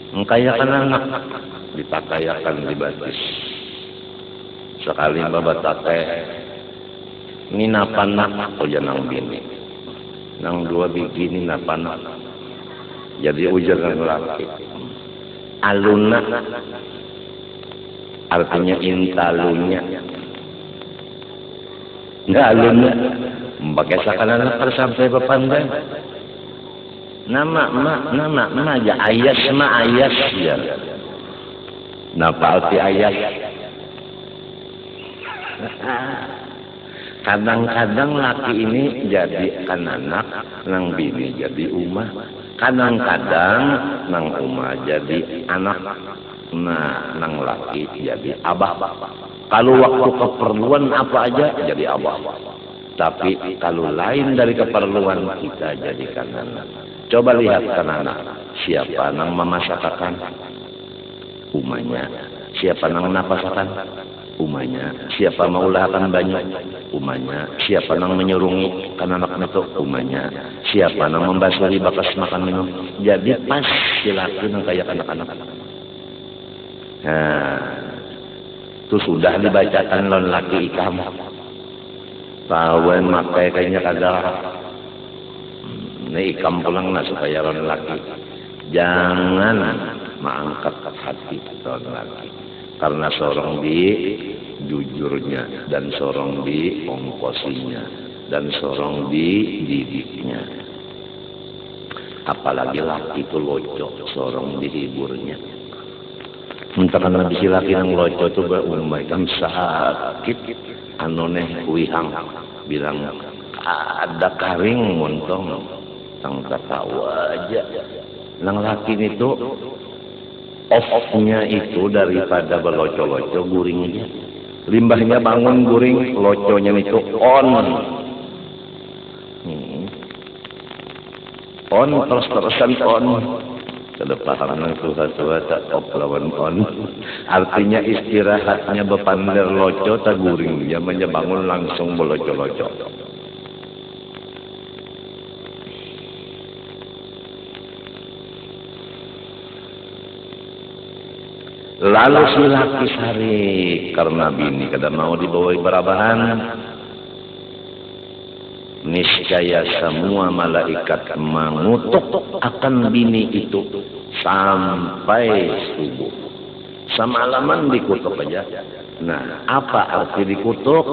Speaker 1: Engkayakan anak ditakayakan dibatis. Sekali babatate ini napa nak ujar nang bini. Nang dua biji ini napa nak. Jadi ujar nang laki. Aluna artinya intalunya. Enggak aluna. Pakai sakana nakar sampai berpandang. Nama aja ayas ya. Napa arti ayas? Kadang-kadang laki ini jadi anak, nang bini jadi umah. Kadang-kadang nang umah jadi anak. Nah, nang laki jadi abah. Kalau waktu keperluan apa aja jadi abah. Tapi kalau lain dari keperluan kita jadikan anak. Coba lihat kan anak. Siapa nang memasakkan? Umahnya. Siapa nang napasakan? Umahnya. Siapa maulahakan banyak? Umahnya. Siapa nang menyurungi kan anak itu? Umahnya. Siapa nang membasahi bakas makan minum? Jadi pas si laki nang kayak anak-anak. Nah, itu sudah dibacakan lon laki ikam. Tawen makai kayaknya kada. Ini ikam pulang lah supaya lon laki. Jangan mengangkat hati lon laki. Karena sorong di jujurnya dan sorong di ongkosinya dan sorong di didiknya. Apalagi laki itu locok sorong dihiburnya. Entah karena bisi laki nang loco tuh umay kan sakit anoneh wihang bilang ada karing montong tang tawa aja nang laki itu off-nya itu daripada berloco-loco guringnya limbahnya bangun guring loconya itu on terus-terusan on kedepan tua-tua tak lawan on artinya istirahatnya bepander loco tak guring zamannya bangun langsung beloco-loco. Lalu si laki sari karena bini kada mau dibawa berabahan niscaya semua malaikat mengutuk akan bini itu sampai subuh. Semalaman dikutuk aja. Nah, apa arti dikutuk?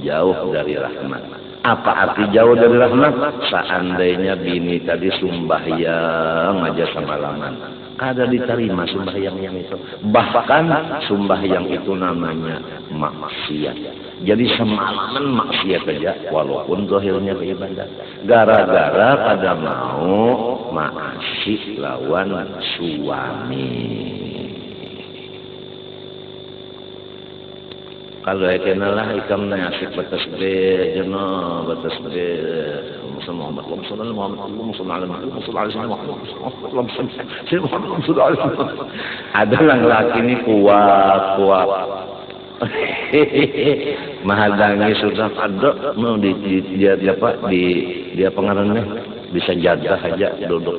Speaker 1: Jauh dari rahmat. Apa arti jauh dari rahmat? Seandainya bini tadi sumbahyang aja semalaman, kada diterima sumbahyang yang itu. Bahkan sumbahyang itu namanya maksiat. Jadi semalaman maksiat aja walaupun zahirnya beribadah. Gara-gara pada mau maasi lawan suami. Kalau kenalah ikam na asik batas be jeno batas be Muhammad ada yang laki ini kuat mahadangi sudah ada mau dia apa dia pengaruhnya bisa jadah aja duduk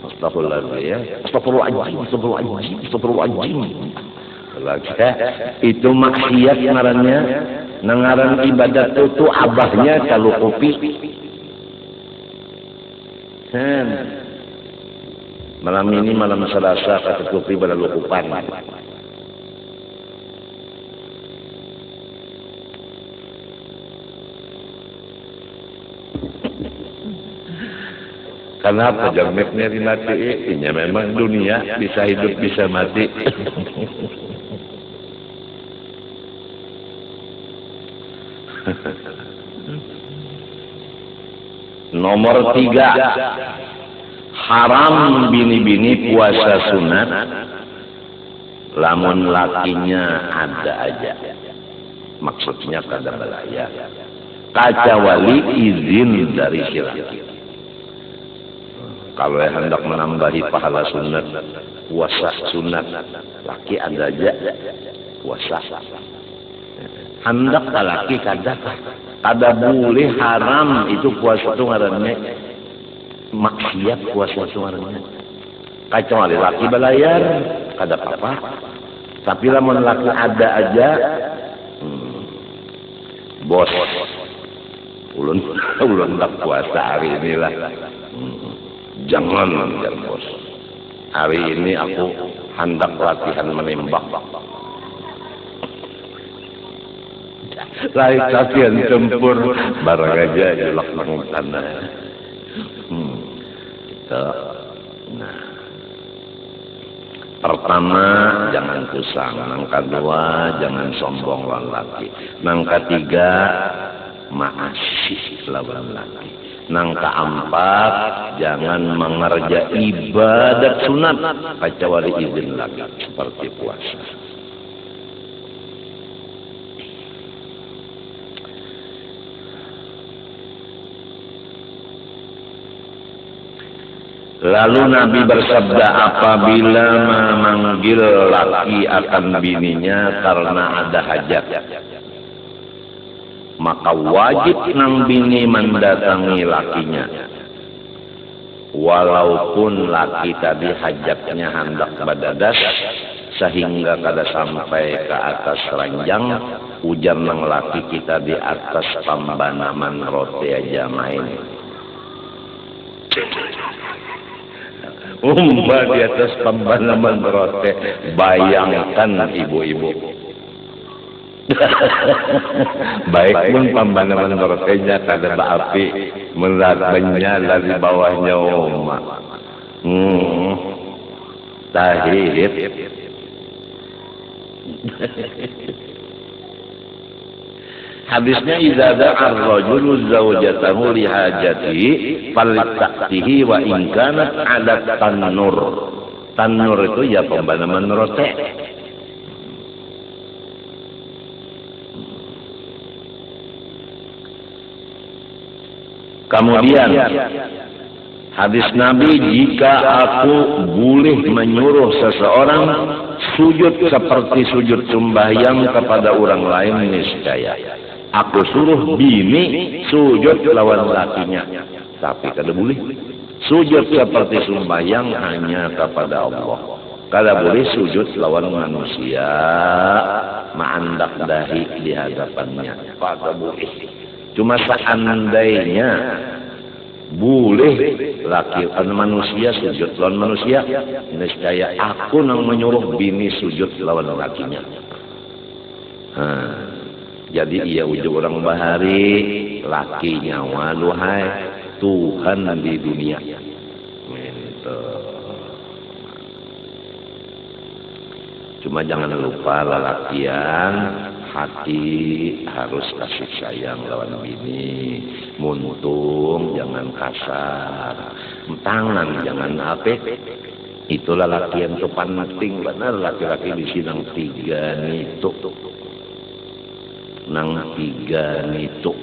Speaker 1: Astagfirullahaladzim. Itu maksiat ngarannya. Nangaran ibadat itu abahnya kalau kopi. Malam ini malam Selasa kata kopi pada lukupan. Kenapa jamnya dimatiin? Ya memang dunia bisa hidup bisa mati. Nomor 3, haram bini-bini puasa sunat, lamun lakinya ada aja. Maksudnya kada balaya. Kecuali izin dari si laki. Kalau hendak menambahi pahala sunat, puasa sunat, laki ada aja puasa. Hendak laki kada boleh haram itu puasa itu ngarannya maksiat puasa itu ngarannya. Kecuali laki balayar kada apa-apa. Tapi lamun laki ada aja, bos, ulun tak puasa hari inilah. Jangan bos. Hari ini aku hendak latihan menembak. Latihan tempur barang aja jelak nang tanah. Nah, pertama jangan kusang, nang kedua jangan sombong lawan laki, nang ketiga maasih lawan laki. Nang keempat, jangan mengerja ibadat sunat kecuali izin laki seperti puasa. Lalu Nabi bersabda apabila memanggil laki akan bininya karena ada hajat, maka wajib nang bini mendatangi lakinya. Walaupun laki tadi hajatnya hendak badadas sehingga kada sampai ke atas ranjang, ujar nang laki kita di atas pambanaman roti aja main. Di atas pambanaman roti, bayangkan ibu-ibu. Baik pun pambanaman rotinya kada api melatanya dari bawahnya oma. Tahid. Hadisnya idza da'a ar-rajulu zawjatahu li hajatihi falta'tihi wa in kanat 'ala tanur. Tanur itu ya pembandaman roti. Kemudian hadis Nabi, jika aku boleh menyuruh seseorang sujud seperti sujud sembahyang kepada orang lain, niscaya aku suruh bini sujud lawan lakinya. Tapi kada boleh sujud seperti sembahyang hanya kepada Allah. Kada boleh sujud lawan manusia, ma'andak dahi di hadapannya. Kada boleh. Cuma seandainya boleh laki manusia sujud lawan manusia, niscaya aku nang menyuruh bini sujud lawan lakinya. Jadi ia ujung orang bahari lakinya waduhai Tuhan di dunia. Cuma jangan lupa lelakian, hati harus kasih sayang lawan bini, muntung jangan kasar, tangan jangan apik. Itulah lelakian itu penting benar. Laki-laki di sidang 3 nitu, nang 3 nitu.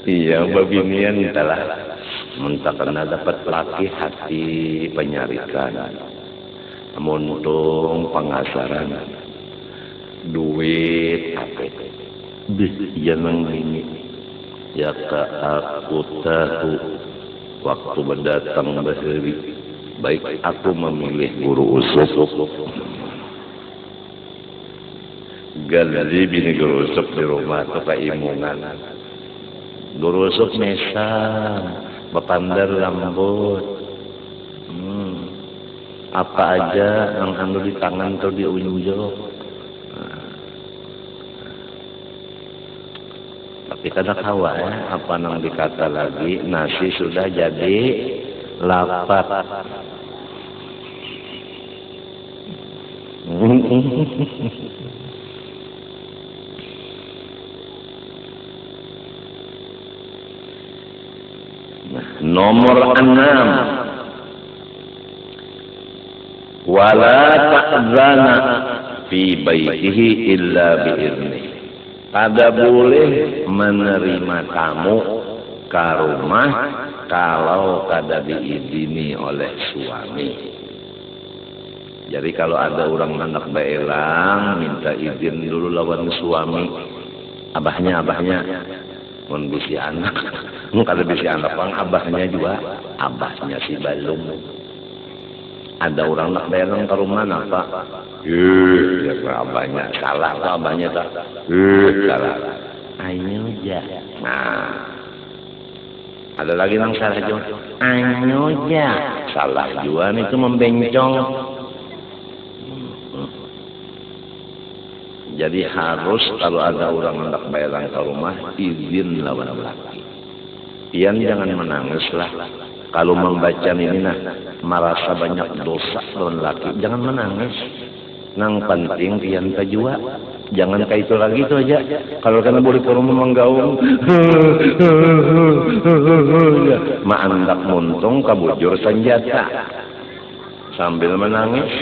Speaker 1: Iya, babinian telah mentakana dapat laki hati penyarikan, muntung pengasaran, duit apa? Iya nang ini, ya ka aku tahu waktu mendatang bahari, baik aku memilih guru usuk. Galadi bini guru usuk di rumah atau keimungan. Guru usuk mesam, bapandar rambut, apa aja yang anu di tangan atau di unjuk. Tapi kada kawa ya, apa nang dikata lagi, nasi sudah jadi lapat. Nomor 6, wala ta'zana fi baitihi illa bi'izni. Kada boleh menerima tamu ke rumah kalau kada diizini oleh suami. Jadi kalau ada orang anak baelang minta izin dulu lawan suami, abahnya mun bisi anak. Kada bisi anak bang, abahnya juga, abahnya si balung. Ada orang nak bayang ke rumah apa? Ya abahnya salah, abahnya tak. Salah. Ayo ja. Nah, ada lagi yang salah juga. Ayo ja. Salah juga itu membencong. Jadi harus kalau ada orang hendak bayang ke rumah izin lawan laki. Pian jangan menangis lah. Kalau membaca ini merasa banyak dosa lawan laki, jangan menangis. Nang penting pian tajua. Jangan kayak itu lagi itu aja. Kalau kena boleh ke rumah menggaung, maandak muntung kabujur senjata sambil menangis.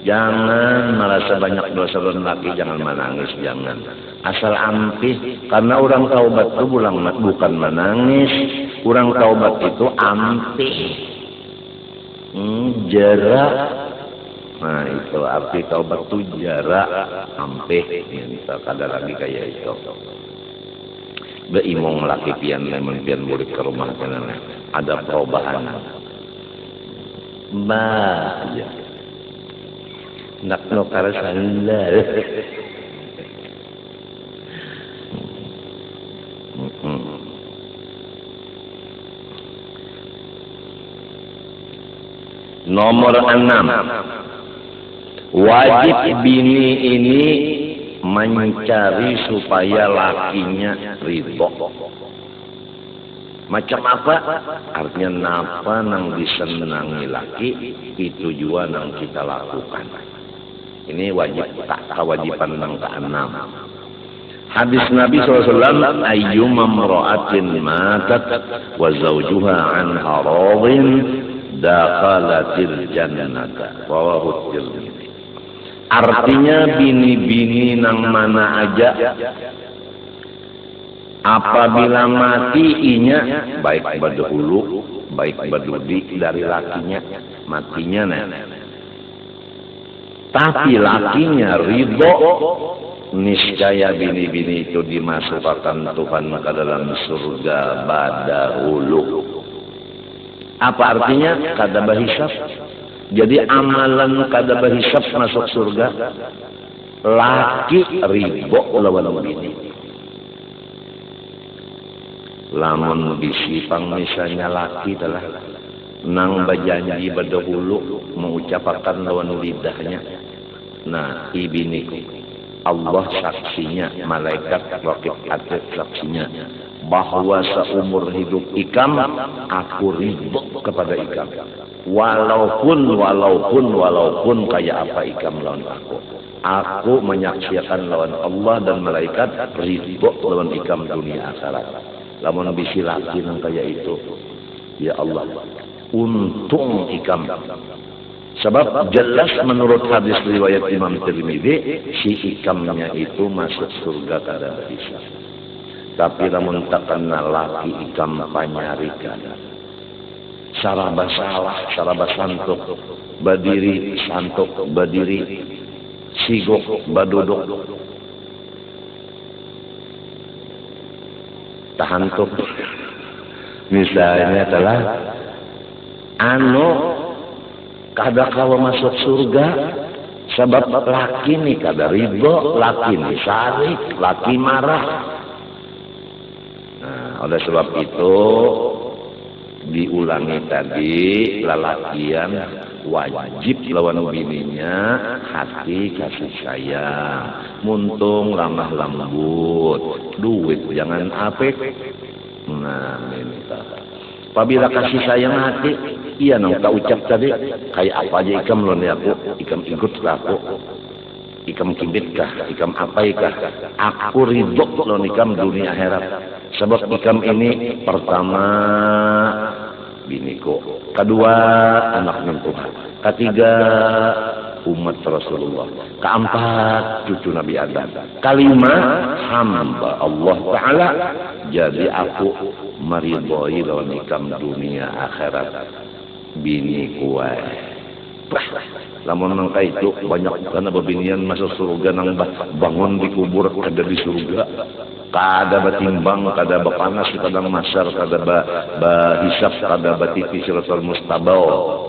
Speaker 1: Jangan merasa banyak dosa lawan laki, jangan menangis, jangan. Asal ampih, karena orang taubat itu bukan menangis. Orang taubat itu ampih, jarak. Nah itu arti taubat itu jarak, ampih. Kita kada lagi kayak itu. Beimong laki pian lemon pian boleh ke rumah karena ada perubahan. Ya. Nak no karasandal. Nomor 6, wajib bini ini mencari supaya lakinya ridho. Macam apa? Artinya napa nang disenangi laki itu juga nang kita lakukan. Ini wajib tak kewajiban nang keenam. Hadis Nabi SAW, ayyuma mra'atin matat wa zawjuha anha radin dakhalatil jannata. Rawahu Tirmidzi. Artinya bini-bini nang mana aja apabila mati inya baik badhulu baik badudi dari lakinya matinya tapi lakinya ridho, niscaya bini-bini itu dimasukkan Tuhan ke dalam surga badahulu. Apa artinya? Kada bahisab. Jadi amalan kada bahisab masuk surga. Laki ridho lawan bini. Lamun bisi misalnya laki telah nang berjanji berdahulu mengucapkan lawan lidahnya. Nah, ibiniku Allah saksinya, malaikat rakib atid saksinya bahwa seumur hidup ikam aku ridho kepada ikam. Walaupun kayak apa ikam lawan aku menyaksikan lawan Allah dan malaikat ridho lawan ikam dunia akhirat. Lamun bisi laki nang kayak itu, ya Allah, untung ikam. Sebab jelas menurut hadis riwayat Imam Tirmidzi, si ikamnya itu masuk surga kada bisa. Tapi lamun tak kenal laki ikam panyarikan. Saraba salah, saraba santuk, berdiri santuk, berdiri sigok, baduduk. Tahantuk. Misalnya adalah kada kawa masuk surga sebab laki ni kada ridho, laki ni sarik, laki marah. Nah, oleh sebab itu diulangi tadi, lelakian wajib lawan bininya hati kasih sayang, muntung lamah lembut, duit jangan apik. Nah, minta. Apabila kasih sayang hati, iya nang tak ucap tadi, kayak apa aja ikam lon ya aku, ikam ikut lah aku, ikam kibit kah, ikam apa kah, aku ridho lon ikam dunia akhirat. Sebab ikam ini pertama biniku, kedua anak Tuhan, ketiga umat Rasulullah, keempat cucu Nabi Adam, kelima hamba Allah Ta'ala. Jadi aku meridhoi lawan ikam dunia akhirat bini kuai. Lamun nang itu banyak karena bebinian masuk surga nang bangun di kubur kada di surga. Kada batimbang, kada bapanas, kada masar, kada bahisab, kada batiti siratal mustabau.